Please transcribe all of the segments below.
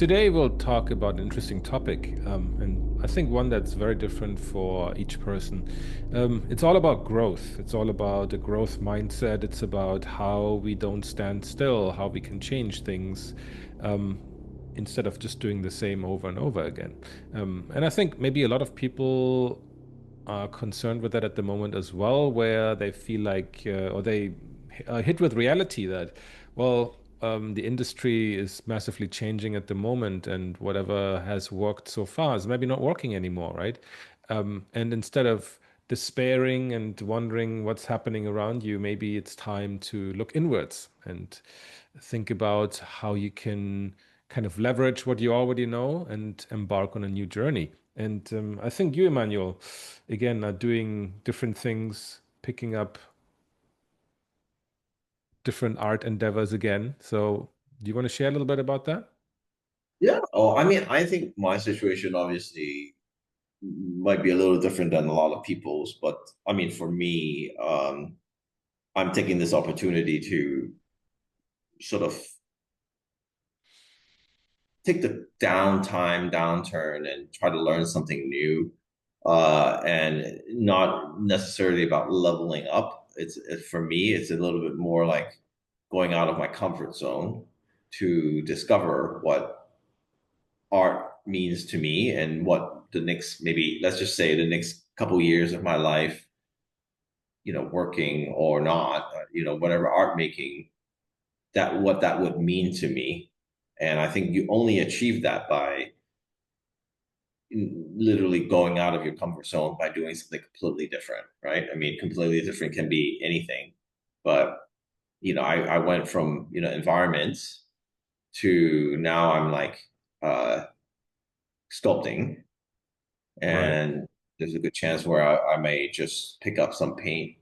today we'll talk about an interesting topic, and I think one that's very different for each person. It's all about growth. It's all about a growth mindset. It's about how we don't stand still, how we can change things, um, instead of just doing the same over and over again. And I think maybe a lot of people are concerned with that at the moment as well, where they feel like, or they are hit with reality that, well, the industry is massively changing at the moment, and whatever has worked so far is maybe not working anymore, right? And instead of despairing and wondering what's happening around you, maybe it's time to look inwards and think about how you can kind of leverage what you already know and embark on a new journey. And I think you, Emmanuel, again, are doing different things, picking up different art endeavors again. So, do you want to share a little bit about that? Yeah. Oh, I mean, I think my situation obviously might be a little different than a lot of people's, but I mean, for me, I'm taking this opportunity to sort of take the downturn and try to learn something new, and not necessarily about leveling up. For me, it's a little bit more like going out of my comfort zone to discover what art means to me and what the next, maybe let's just say the next couple years of my life, working or not, whatever art making, that what that would mean to me. And I think you only achieve that by literally going out of your comfort zone by doing something completely different, right? I mean, completely different can be anything, but I went from environments to now I'm like uh, sculpting, Right. and there's a good chance where I may just pick up some paint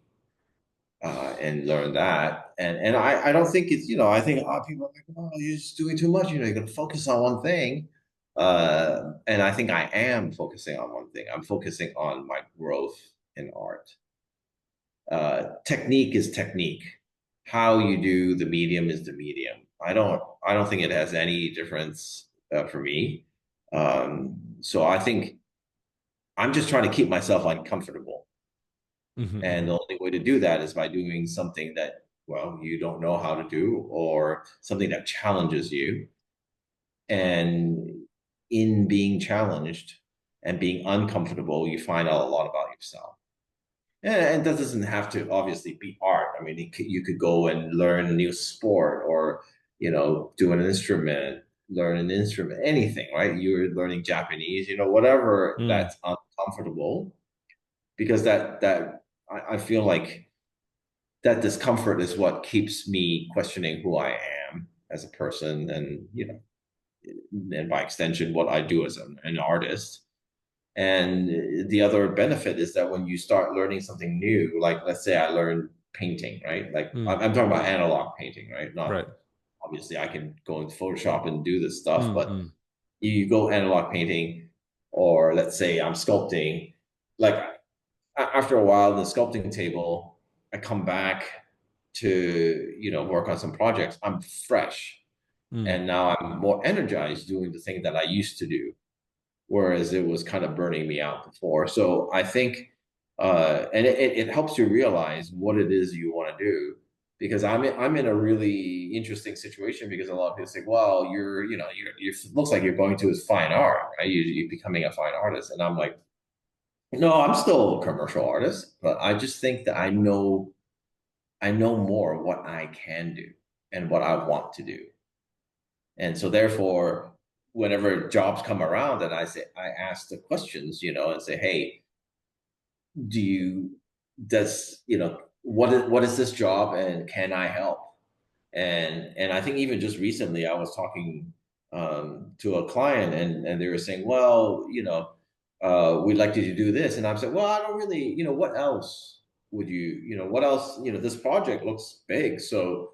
and learn that. And I don't think it's, I think a lot of people are like, oh, you're just doing too much. You're going to focus on one thing. And I think I am focusing on one thing. I'm focusing on my growth in art. Technique is technique. How you do the medium is the medium. I don't think it has any difference for me. So I think I'm just trying to keep myself uncomfortable. Hmm. And the Hmm. only way to do that is by doing something that, well, you don't know how to do, or something that challenges you. And in being challenged and being uncomfortable, you find out a lot about yourself. And that doesn't have to obviously be art. I mean, you could go and learn a new sport, or, do an instrument, learn an instrument, anything, right? You're learning Japanese, whatever Mm. that's uncomfortable, because I feel like that discomfort is what keeps me questioning who I am as a person, and and by extension what I do as an artist. And the other benefit is that when you start learning something new, like let's say I learned painting, right? Like Mm. I'm talking about analog painting, right? Right. Not obviously I can go into Photoshop and do this stuff, Mm. but Mm. you go analog painting, or let's say I'm sculpting, like after a while, the sculpting table, I come back to work on some projects. I'm fresh, Mm. and now I'm more energized doing the thing that I used to do, whereas it was kind of burning me out before. So I think, and it helps you realize what it is you want to do. Because I'm in a really interesting situation, because a lot of people say, "Well, you're looks like you're going to is fine art, right? You're becoming a fine artist," and I'm like, no, I'm still a commercial artist, but I just think that I know more what I can do and what I want to do. And so therefore, whenever jobs come around, and I ask the questions, and say, hey, do you does what is this job, and can I help? And I think even just recently I was talking to a client, and they were saying, well, we'd like you to do this. And I'm saying, well, I don't really, what else would what else, this project looks big. So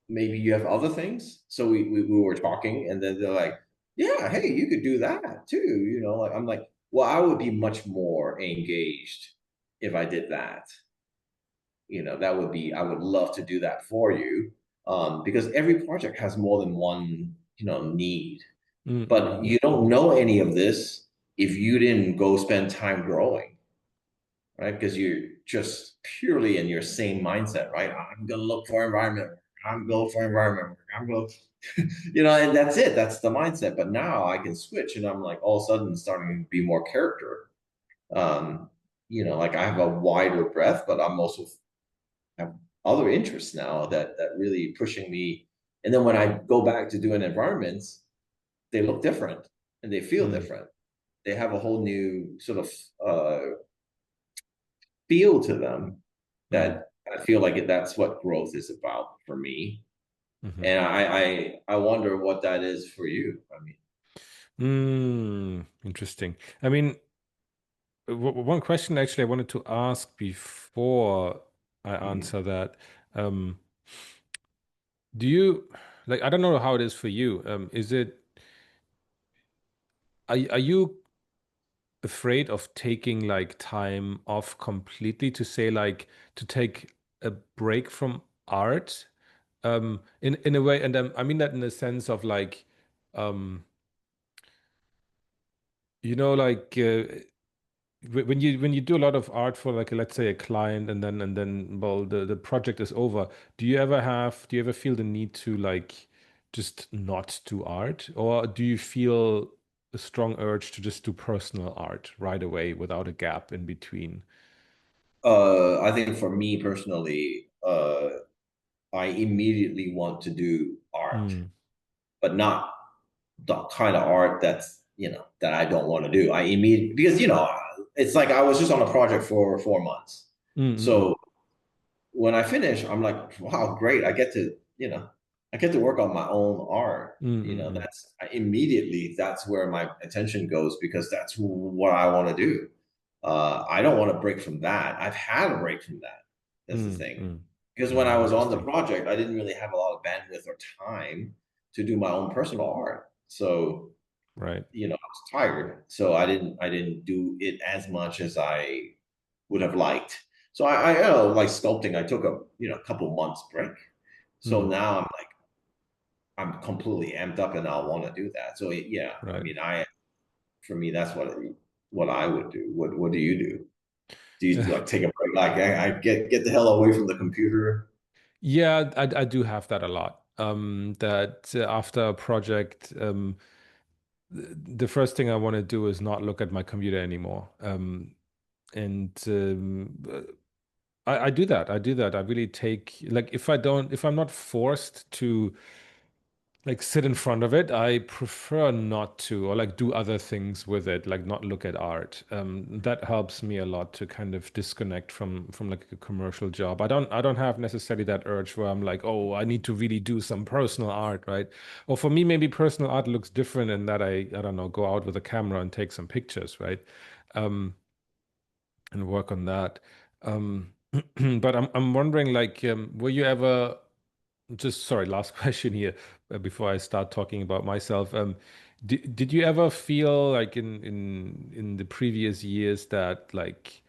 maybe you have other things. So we were talking, and then they're like, yeah, hey, you could do that too. Like I'm like, well, I would be much more engaged if I did that. That would be, I would love to do that for you, because every project has more than one, need. mm, mm, But mm, you don't know any of this if you didn't go spend time growing, right? Because you're just purely in your same mindset, right? I'm gonna look for environment work. I'm going for environment work. I'm going, and that's it. That's the mindset. But now I can switch, and I'm like all of a sudden starting to be more character. Um, like I have a wider breadth, but I'm also have other interests now that really pushing me. And then when I go back to doing environments, they look different and they feel mm, different. They have a whole new sort of feel to them mm, that I feel like that's what growth is about for me. mhm. And I wonder what that is for you. I mean, Interesting. I mean, one question actually I wanted to ask before I hmm. answer that. Um, do you like, I don't know how it is for you. Is it, are you afraid of taking like time off completely to say like to take a break from art? In a way, and I mean that in the sense of like, um, like when you do a lot of art for like let's say a client and then well the project is over, do you ever feel the need to like just not do art, or do you feel a strong urge to just do personal art right away without a gap in between? I think for me personally, I immediately want to do art, Mm, but not the kind of art that I don't want to do. I immediately because it's like I was just on a project for 4 months. mm, mm, So when I finish, I'm like, wow, great. I get to work on my own art. mm, mm, mm, Immediately that's where my attention goes because that's what I want to do. I don't want to break from that. I've had a break from that. That's the mm, thing. mm. Because when I Ah, was on the interesting. project, I didn't really have a lot of bandwidth or time to do my own personal art. So, Right. I was tired. So I didn't do it as much as I would have liked. So like sculpting, I took a couple months break. So Mm, now I'm completely amped up and I want to do that. So yeah, I right. mean, for me that's what I would do. What do you do? Do you like take a break? Like I get the hell away from the computer. Yeah, I do have that a lot. That after a project, the first thing I want to do is not look at my computer anymore. And I do that. I do that. I really take like if I'm not forced to like sit in front of it, I prefer not to, or like do other things with it, like not look at art. That helps me a lot to kind of disconnect from like a commercial job. I don't have necessarily that urge where I'm like, oh, I need to really do some personal art, right? Or for me, maybe personal art looks different in that I don't know, go out with a camera and take some pictures, right? Um, and work on that. Um, but I'm wondering, like, were you ever just sorry, last question here before I start talking about myself. Did you ever feel like in the previous years that like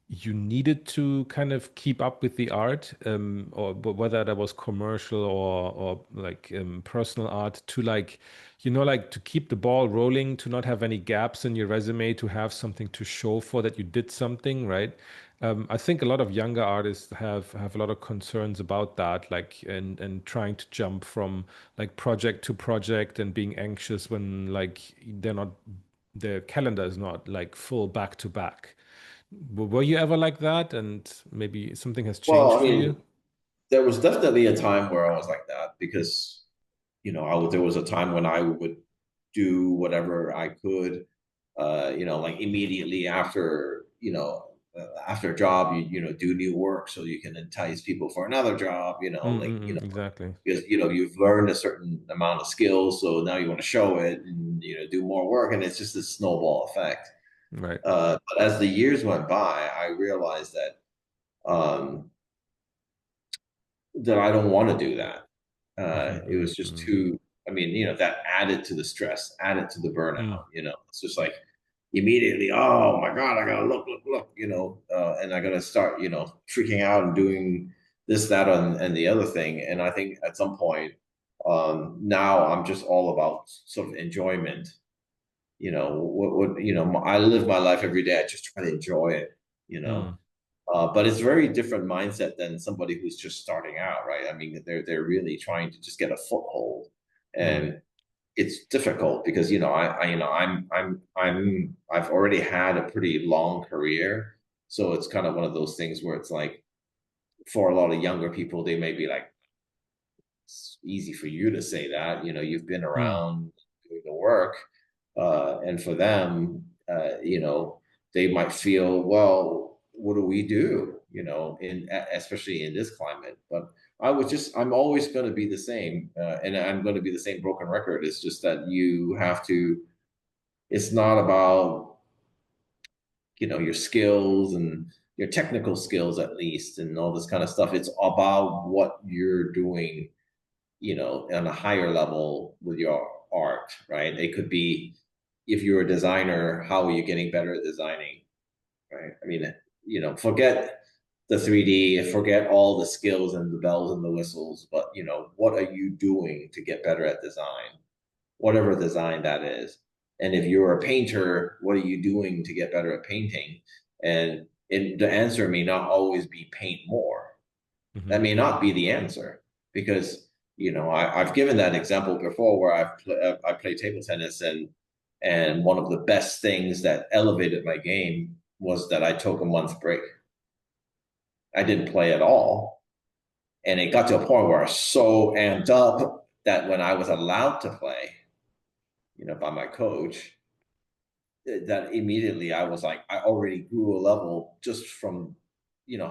you needed to kind of keep up with the art, or whether that was commercial or like personal art, to like like to keep the ball rolling, to not have any gaps in your resume, to have something to show for that you did something, right? I think a lot of younger artists have a lot of concerns about that, like and trying to jump from like project to project and being anxious when like their calendar is not like full back to back. Were you ever like that? And maybe something has Well, changed I for you? mean, there was definitely a time where I was like that because there was a time when I would do whatever I could, like immediately after a job, do new work so you can entice people for another job, Exactly. because, you've learned a certain amount of skills. So now you want to show it and, do more work. And it's just a snowball effect. Right. But as the years went by, I realized um, that I don't want to do that. It was just Mm. too, I mean, that added to the stress, added to the Mm. burnout, it's just like immediately, oh my God, I gotta look, and I gotta start, freaking out and doing this, that, and the other thing. And I think at some point, Now I'm just all about sort of enjoyment. I live my life every day. I just try to enjoy it, you know. Mm, But it's very different mindset than somebody who's just starting out, right? I mean, they're really trying to just get a foothold, mm, and it's difficult because I've already had a pretty long career, so it's kind of one of those things where it's like for a lot of younger people, they may be like, it's easy for you to say that, you've been mm, around doing the work, and for them, they might feel, well, what do we do, in especially in this climate? But I'm always going to be the same, and I'm going to be the same broken record. It's just that you have to. It's not about your skills and your technical skills at least and all this kind of stuff. It's about what you're doing, on a higher level with your art, right? It could be if you're a designer, how are you getting better at designing, right? I mean, forget the 3D, forget all the skills and the bells and the whistles, but what are you doing to get better at design? Whatever design that is. And if you're a painter, what are you doing to get better at painting? And the answer may not always be paint more. mhm, That may not be the answer because I've given that example before where I played table tennis, and one of the best things that elevated my game was that I took a month break. I didn't play at all, and it got to a point where I was so amped up that when I was allowed to play, by my coach, that immediately I was like, I already grew a level just from,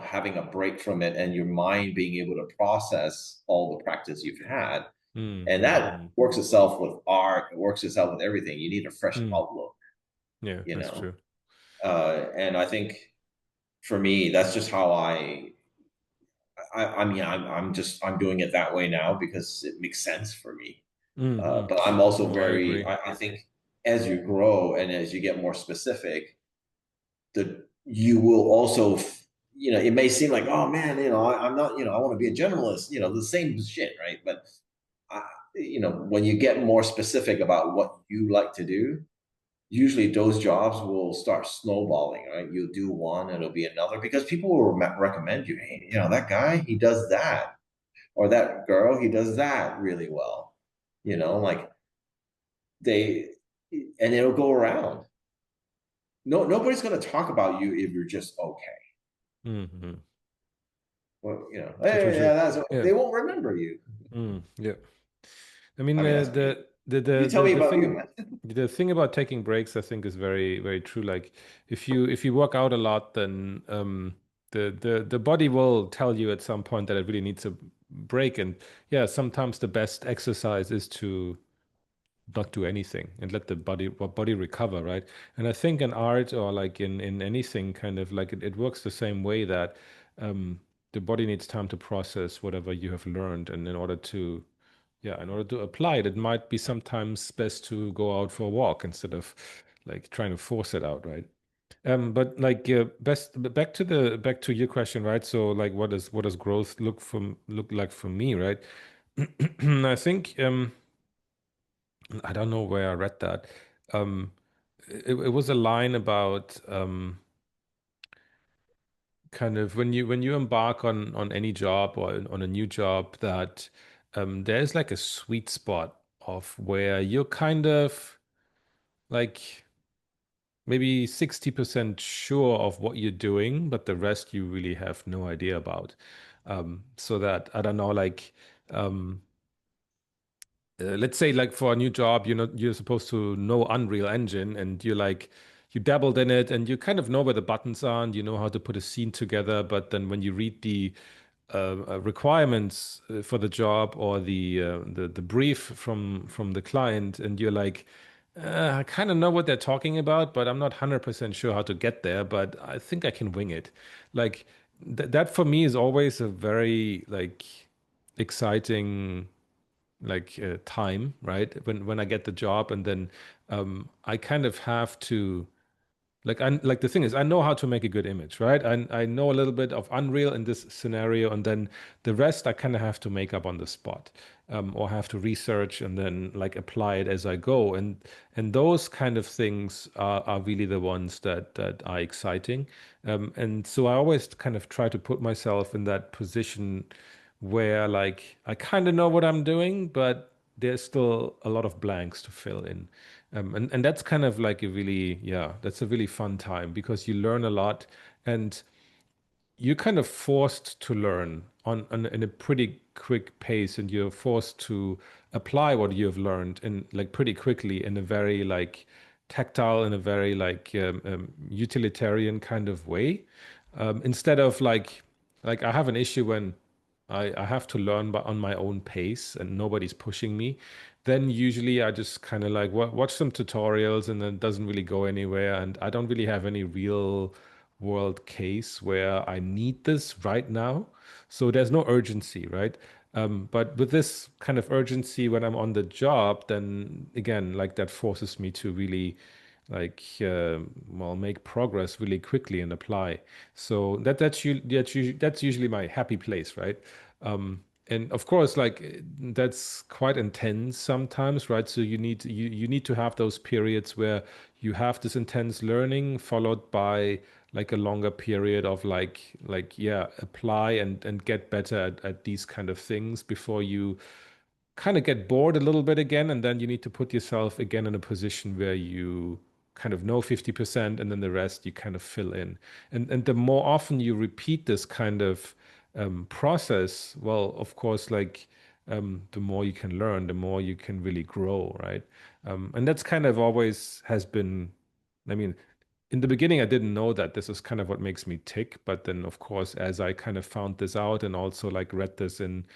having a break from it and your mind being able to process all the practice you've had. mm, And mm, that mm, works itself with art, it works itself with everything. You need a fresh mm. outlook, Yeah, you that's know. true. And I think for me, that's just how I mean, I'm doing it that way now because it makes sense for me. Mm, mm. But I'm also No, I agree. I think as you grow and as you get more specific, you will also, it may seem like, oh man, I'm not, I want to be a generalist, the same shit, right? But I, when you get more specific about what you like to do, usually those jobs will start snowballing, right? You'll do one and it'll be another because people will recommend you. Hey, that guy, he does that, or that girl, he does that really well. Like they, and it'll go around. No, nobody's going to talk about you if you're just okay. Mm-hmm. Well, True, true, hey, true. yeah, Yeah. they won't remember you. Yeah. I mean, I mean, that's me. You tell me the about you, thing man. the thing about taking breaks, I think, is very very true. Like, if you work out a lot, then the body will tell you at some point that it really needs a break. And yeah, sometimes the best exercise is to not do anything and let the body recover, right? And I think in art or like in anything, kind of like it works the same way that um, the body needs time to process whatever you have learned, and in order to yeah, in order to apply it, it might be sometimes best to go out for a walk instead of like trying to force it out, right? But like best back to your question, right? So like, what does growth look like for me, right? I think I don't know where I read that. Um, it was a line about kind of when you embark on any job or on a new job that there's like a sweet spot of where you're kind of like maybe 60% sure of what you're doing, but the rest you really have no idea about. So that I don't know, like um, let's say like for a new job, you're supposed to know Unreal Engine, and you're like you dabbled in it and you kind of know where the buttons are and you know how to put a scene together. But then when you read the requirements for the job or the brief from the client, and you're like, I kind of know what they're talking about, but I'm not 100% sure how to get there. But I think I can wing it. Like that for me is always a very like exciting like time, right? When I get the job, and then I kind of have to like the thing is I know how to make a good image, right? I know a little bit of Unreal in this scenario, and then the rest I kind of have to make up on the spot. or have to research and then like apply it as I go. And those kind of things are really the ones that are exciting. And so I always kind of try to put myself in that position where like I kind of know what I'm doing, but there's still a lot of blanks to fill in. And that's kind of like a really, yeah, that's a really fun time because you learn a lot. And you're kind of forced to learn on in a pretty quick pace, and you're forced to apply what you've learned in like pretty quickly in a very like tactile, in a very like utilitarian kind of way. Instead of like I have an issue when I have to learn by, on my own pace and nobody's pushing me. Then usually I just kind of like watch some tutorials and then it doesn't really go anywhere. And I don't really have any real world case where I need this right now. So there's no urgency, right? But with this kind of urgency when I'm on the job, then again, like that forces me to really well make progress really quickly and apply. So that's usually my happy place, right? And of course, like that's quite intense sometimes, right? So you need to have those periods where you have this intense learning followed by like a longer period of like yeah, apply and get better at these kind of things before you kind of get bored a little bit again, and then you need to put yourself again in a position where you kind of know 50% and then the rest you kind of fill in. And the more often you repeat this kind of process, well, of course, like the more you can learn, the more you can really grow, right? And that's kind of always has been, I mean, in the beginning, I didn't know that this is kind of what makes me tick. But then, of course, as I kind of found this out and also like read this in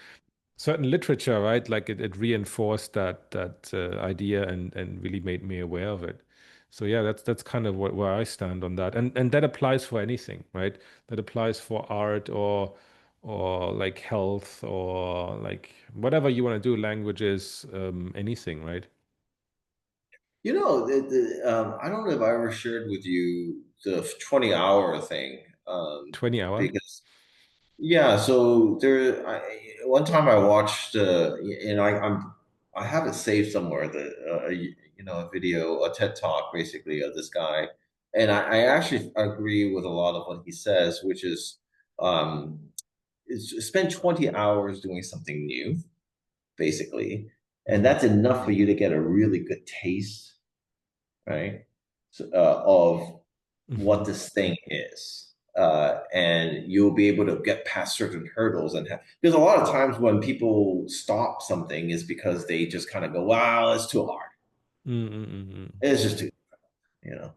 certain literature, right? Like it reinforced that idea and really made me aware of it. So yeah, that's kind of where I stand on that, and that applies for anything, right? That applies for art or like health or like whatever you want to do, languages, anything, right? I don't know if I ever shared with you the 20-hour thing. 20 hour. Because yeah, so one time I watched, I have it saved somewhere, a video, a TED talk, basically, of this guy, and I actually agree with a lot of what he says, which um, is spend 20 hours doing something new, basically, and Hmm. that's enough for you to get a really good taste, right? So, of what Hmm. this thing is. And you'll be able to get past certain hurdles because a lot of times when people stop something is because they just kind of go, wow, it's too hard. Mm-mm-mm. It's just too, you know,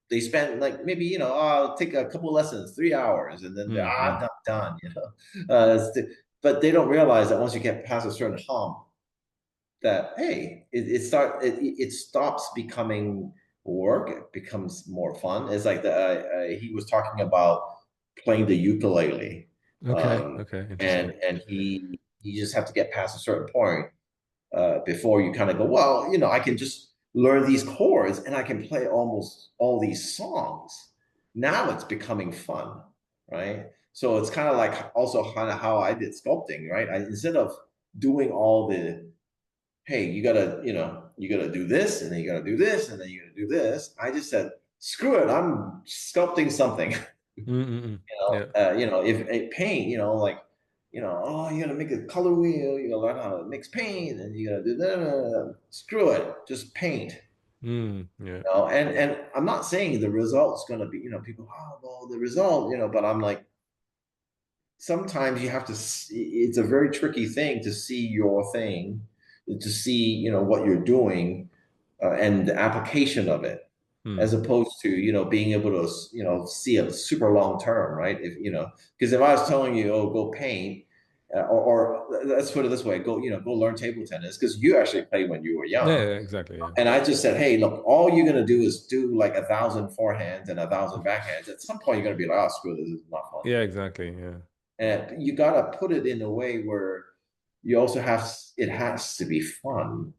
they spend like maybe, I'll take a couple lessons, 3 hours, and then Mm-mm. not done, but they don't realize that once you get past a certain hump, that hey, it stops becoming work. It becomes more fun. It's like he was talking about playing the ukulele, Okay. Okay. and Interesting. he just have to get past a certain point before you kind of go, well, I can just learn these chords and I can play almost all these songs. Now it's becoming fun, right? So it's kind of like also kind of how I did sculpting, right? Instead of doing all the hey, you gotta do this, and then you gotta do this, and then you gotta do this. I just said, screw it, I'm sculpting something. Mm-mm-mm. Yeah. If paint, oh, you gotta make a color wheel, you gotta learn how to mix paint, and you gotta do that. Screw it, just paint. Yeah. And I'm not saying the result's gonna be, people, oh well, the result, but I'm like, sometimes you have to it's a very tricky thing to see your thing, to see what you're doing, and the application of it, Mm. as opposed to being able to see a super long term, right? If because if I was telling you, oh, go paint, or let's put it this way, go learn table tennis, because you actually played when you were Yeah, young, yeah, exactly. Yeah. and I just said, hey, look, all you're gonna do is do like 1,000 forehands and 1,000 backhands. At some point you're gonna be like, oh, screw this, is not fun. Yeah, exactly. Yeah. And you gotta put it in a way where you also it has to be fun.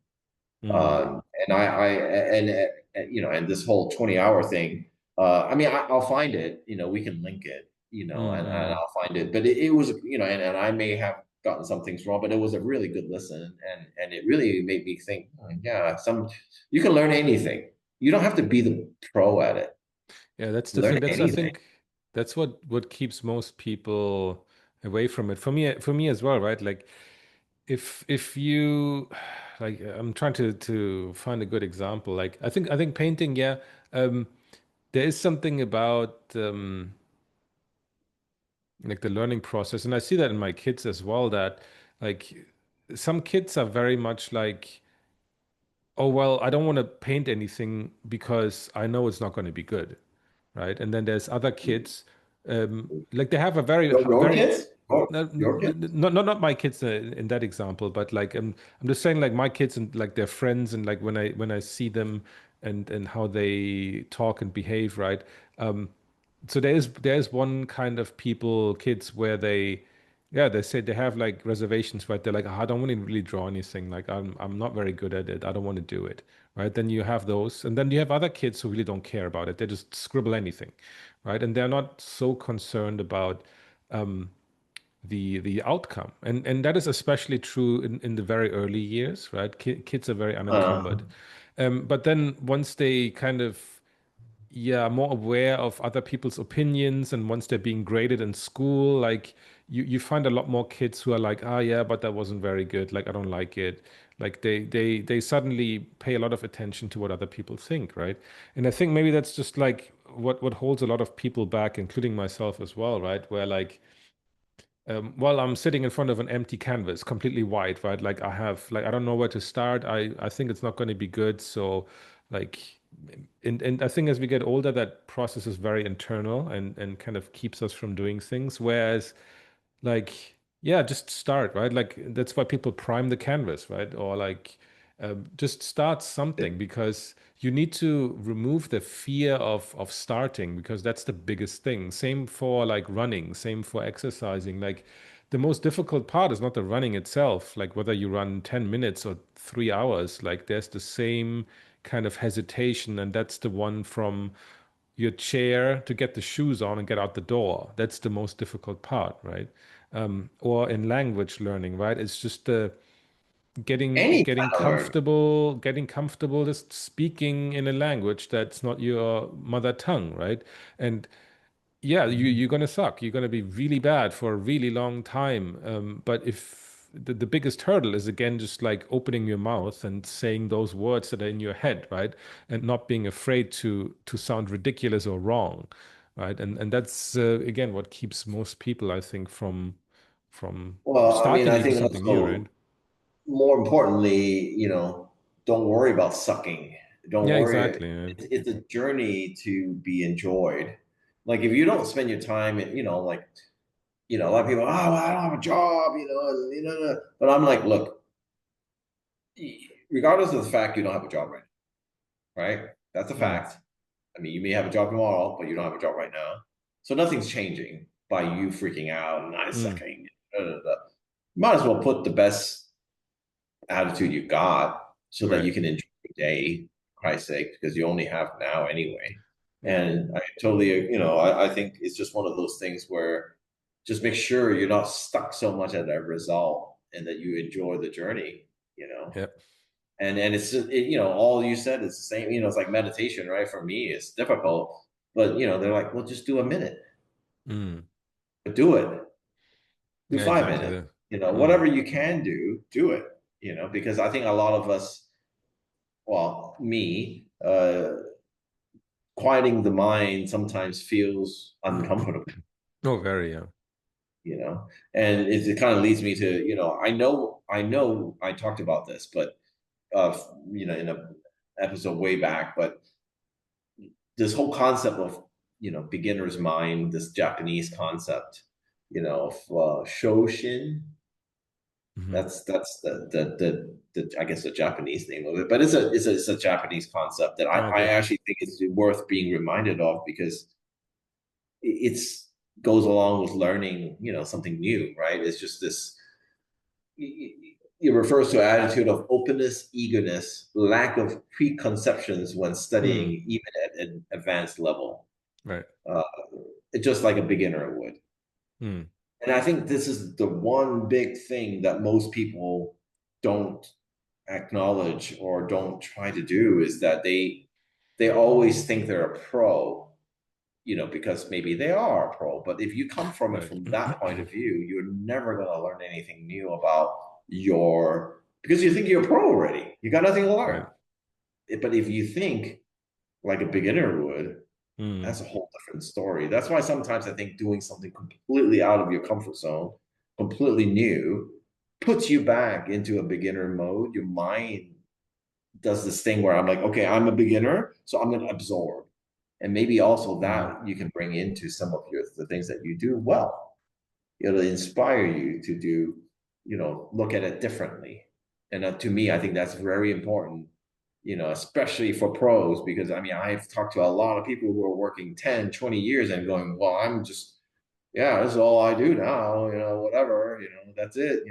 Mm. And and this whole 20-hour thing. I mean, I'll find it. We can link it. and Mm-mm. I'll find it. But it was, and I may have gotten some things wrong, but it was a really good listen, and it really made me think, oh, yeah, you can learn anything. You don't have to be the pro at it. Yeah, that's the Learn thing. That's I anything. think that's what keeps most people away from it. For me as well, right? Like if you like I'm trying to find a good example. Like I think painting, yeah, um there is something about like the learning process, and I see that in my kids as well, that like some kids are very much like, oh well, I don't want to paint anything because I know it's not going to be good, right? And then there's other kids, like they have a very, Your very, kids? Your kids? not my kids in that example, but like I'm just saying like my kids and like their friends and like when I see them and how they talk and behave, right? So there's one kind of people, kids, where yeah, they say they have like reservations, right? They're like, "Oh, I don't want to really draw anything. Like I'm not very good at it. I don't want to do it." Right? Then you have those, and then you have other kids who really don't care about it. They just scribble anything, right? And they're not so concerned about um, the outcome, and that is especially true in the very early years, right? Kids are very Uh, unencumbered, but then once they kind of yeah, more aware of other people's opinions, and once they're being graded in school, like you find a lot more kids who are like, ah, yeah, but that wasn't very good. Like I don't like it. Like they suddenly pay a lot of attention to what other people think, right? And I think maybe that's just like what holds a lot of people back, including myself as well, right? Where like well, I'm sitting in front of an empty canvas, completely white, right? Like I don't know where to start. I think it's not going to be good. So, like, and I think as we get older, that process is very internal and kind of keeps us from doing things. Whereas like, yeah, just start, right? Like that's why people prime the canvas, right? Or like, just start something because you need to remove the fear of starting because that's the biggest thing. Same for like running, same for exercising. Like the most difficult part is not the running itself, like whether you run 10 minutes or 3 hours, like there's the same kind of hesitation, and that's the one from your chair to get the shoes on and get out the door. That's the most difficult part, right? Or in language learning, right? It's just the getting any getting kind of learning. comfortable, getting comfortable just speaking in a language that's not your mother tongue, right? And yeah, you're gonna suck. You're gonna be really bad for a really long time. But if the biggest hurdle is again just like opening your mouth and saying those words that are in your head, right? And not being afraid to sound ridiculous or wrong, right? And that's again what keeps most people, I think, from Well, I mean, starting I even think something new, right? also more importantly, don't worry about sucking. Don't Yeah, worry. exactly. Yeah. It's a journey to be enjoyed. Like if you don't spend your time, like a lot of people, oh, well, I don't have a job, but I'm like, look, regardless of the fact you don't have a job right? That's a Mm, fact. I mean, you may have a job tomorrow, but you don't have a job right now. So nothing's changing by you freaking out and I mm, sucking. Da, da, da. Might as well put the best attitude you got so that right. you can enjoy the day, for Christ's sake, because you only have now anyway. Yeah. And I totally, I think it's just one of those things where just make sure you're not stuck so much at that result and that you enjoy the journey, you know. Yeah. And it's just, all you said is the same, it's like meditation, right? For me, it's difficult, but they're like, well, just do a minute, Mm, but do it, do yeah, 5 minutes, exactly. whatever Mm, you can do it, because I think a lot of us, well, me, quieting the mind sometimes feels uncomfortable, oh, very, yeah. and it kind of leads me to, I know I talked about this, but, in a episode way back, but this whole concept of, beginner's mind, this Japanese concept, of Shoshin. Hmm. That's the I guess the Japanese name of it, but it's a Japanese concept that I Okay. actually think is worth being reminded of because it's goes along with learning, something new, right? It's just this. It refers to attitude of openness, eagerness, lack of preconceptions when Mm, studying, even at an advanced level. Right. uh, just like a beginner would. Mm. And I think this is the one big thing that most people don't acknowledge or don't try to do is that they always think they're a pro, because maybe they are a pro. But if you come from it Right. from that point of view, you're never going to learn anything new about your because you think you're a pro already. You got nothing to learn. Right. But if you think like a beginner would, Mm. that's a whole different story. That's why sometimes I think doing something completely out of your comfort zone, completely new, puts you back into a beginner mode. Your mind does this thing where I'm like, okay, I'm a beginner, so I'm going to absorb. And maybe also Mm. that you can bring into some of the things that you do well. It'll inspire you to do, look at it differently. And to me, I think that's very important, especially for pros, because I mean, I've talked to a lot of people who are working 10, 20 years and going, well, I'm just, yeah, this is all I do now, whatever, that's it,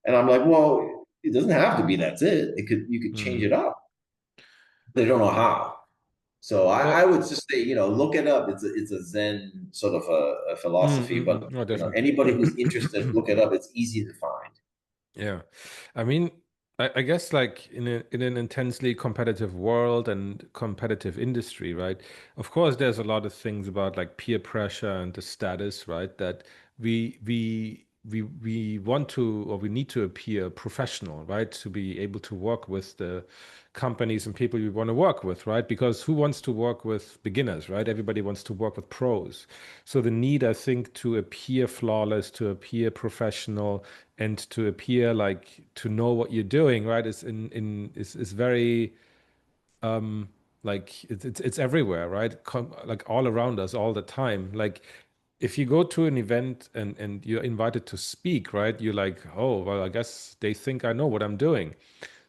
and I'm like, well, it doesn't have to be that's it. You could change Mm. it up. They don't know how. So I Well, would just say, look it up. It's a Zen sort of a philosophy, but oh, definitely. anybody who's interested, look it up. It's easy to find. Yeah. I mean, I guess like in an intensely competitive world and competitive industry, right? Of course, there's a lot of things about like peer pressure and the status, right? That we want to or we need to appear professional, right? To be able to work with the companies and people we want to work with, right? Because who wants to work with beginners, right? Everybody wants to work with pros. So the need, I think, to appear flawless, to appear professional, and to appear like to know what you're doing, right? Is very like it's everywhere, right? Like all around us all the time. Like if you go to an event and you're invited to speak, right? You're like, oh, well, I guess they think I know what I'm doing.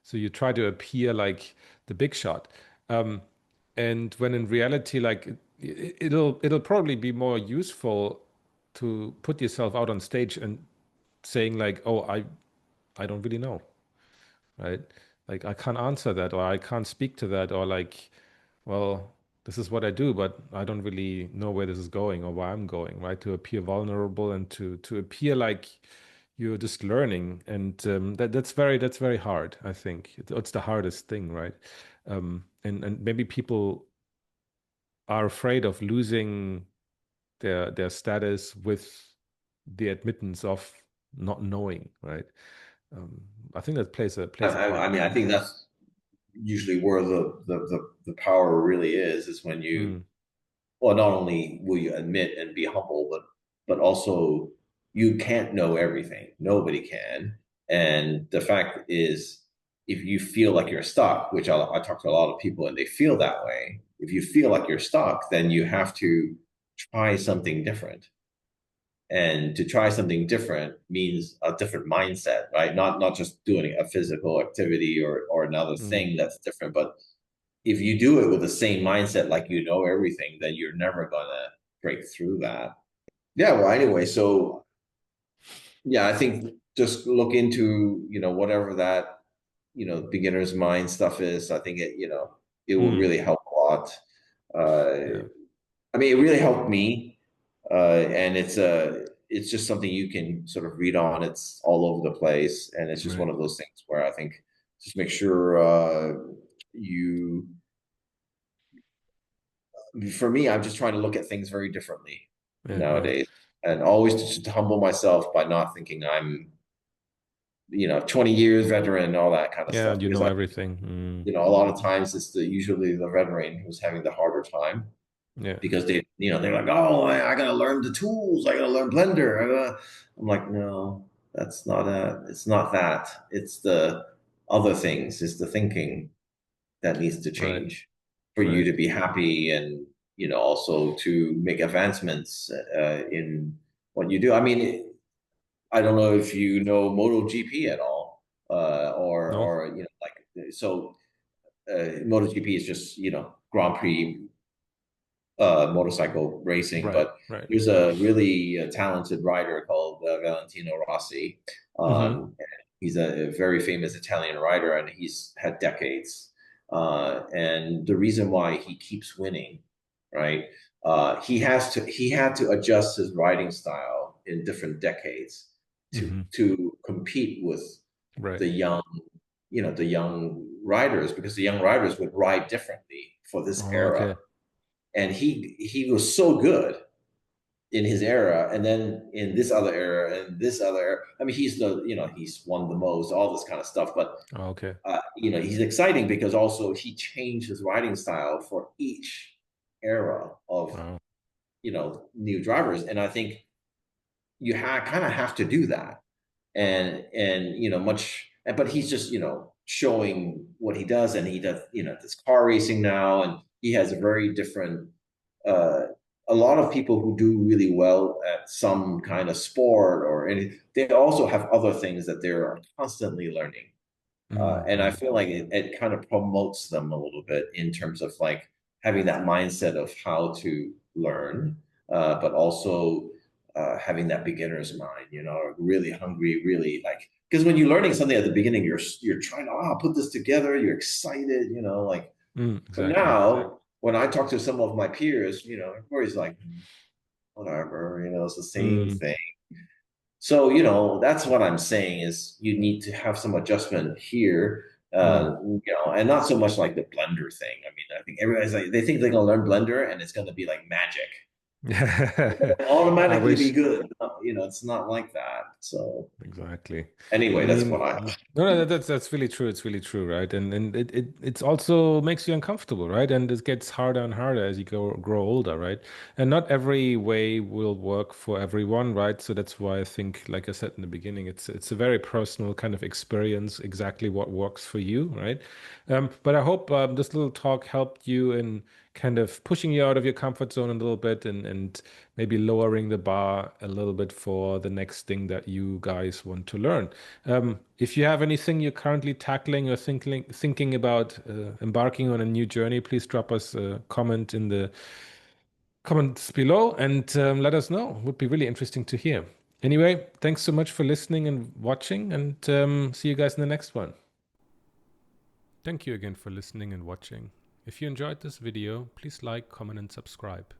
So you try to appear like the big shot. Um, and when in reality, like it'll probably be more useful to put yourself out on stage and saying like, oh, I don't really know, right? Like I can't answer that or I can't speak to that or like, well, this is what I do, but I don't really know where this is going or where I'm going, right? To appear vulnerable and to appear like you're just learning, and that's very hard. I think it's the hardest thing, right? And maybe people are afraid of losing their status with the admittance of not knowing, right? Um, I think that I, plays a I, I part. mean, I think that's usually where the power really is when you Mm, well, not only will you admit and be humble, but also you can't know everything. Nobody can. And the fact is, if you feel like you're stuck, which I talk to a lot of people and they feel that way, if you feel like you're stuck, then you have to try something different. And to try something different means a different mindset, right? Not just doing a physical activity or another mm, thing that's different, but if you do it with the same mindset, like you know everything, then you're never gonna break through that. Yeah. Well, anyway, so yeah, I think just look into whatever that beginner's mind stuff is. I think it will mm, really help a lot. Uh, yeah, I mean, it really helped me, and it's just something you can sort of read on. It's all over the place, and it's just right. one of those things where I think just make sure you for me, I'm just trying to look at things very differently Yeah, yeah. nowadays, and always to humble myself by not thinking I'm, 20 years veteran and all that kind of Yeah, stuff. you Because know I, everything. Mm, a lot of times it's usually the veteran who's having the harder time yeah, because they're like, oh, I gotta learn the tools, I gotta learn Blender. I'm like, no, it's not that. It's the other things. It's the thinking that needs to right, change for you right. to be happy and also to make advancements in what you do. I mean, I don't know if you know MotoGP at all, No? or like so. MotoGP is just Grand Prix motorcycle racing, Right, but right. there's a really talented rider called Valentino Rossi. Mm-hmm. He's a very famous Italian rider, and he's had decades. And the reason why he keeps winning right? He had to adjust his riding style in different decades Hmm. to compete with Right. the young, the young riders, because the young riders would ride differently for this Oh, era. okay. And he was so good in his era, and then in this other era, and this other era. I mean, he's won the most, all this kind of stuff. But Oh, okay. he's exciting because also he changed his riding style for each era of Wow. new drivers, and I think kind of have to do that. And much, but he's just showing what he does, and he does this car racing now, and he has a very different. Uh, a lot of people who do really well at some kind of sport or any, they also have other things that they're constantly learning. And I Mm-hmm. feel like it kind of promotes them a little bit in terms of like having that mindset of how to learn, but also having that beginner's mind, really hungry, really like, because when you're learning something at the beginning, you're trying to put this together, you're excited, like, Mm, but exactly. now when I talk to some of my peers, everybody's like, whatever, it's the same Mm. thing. So, that's what I'm saying is you need to have some adjustment here, Mm. and not so much like the Blender thing. I mean, I think everybody's like, they think they're going to learn Blender and it's going to be like magic. I Automatically be wish. good. It's not like that. So Exactly. anyway, I that's mean, what I, no, that's really true. It's really true, right? And it's also makes you uncomfortable, right? And it gets harder and harder as you grow older, right? And not every way will work for everyone, right? So that's why I think, like I said in the beginning, it's a very personal kind of experience, exactly what works for you, right? But I hope this little talk helped you in kind of pushing you out of your comfort zone a little bit and maybe lowering the bar a little bit for the next thing that you guys want to learn. If you have anything you're currently tackling or thinking about embarking on a new journey, please drop us a comment in the comments below and let us know. Would be really interesting to hear. Anyway, thanks so much for listening and watching, and see you guys in the next one. Thank you again for listening and watching. If you enjoyed this video, please like, comment, and subscribe.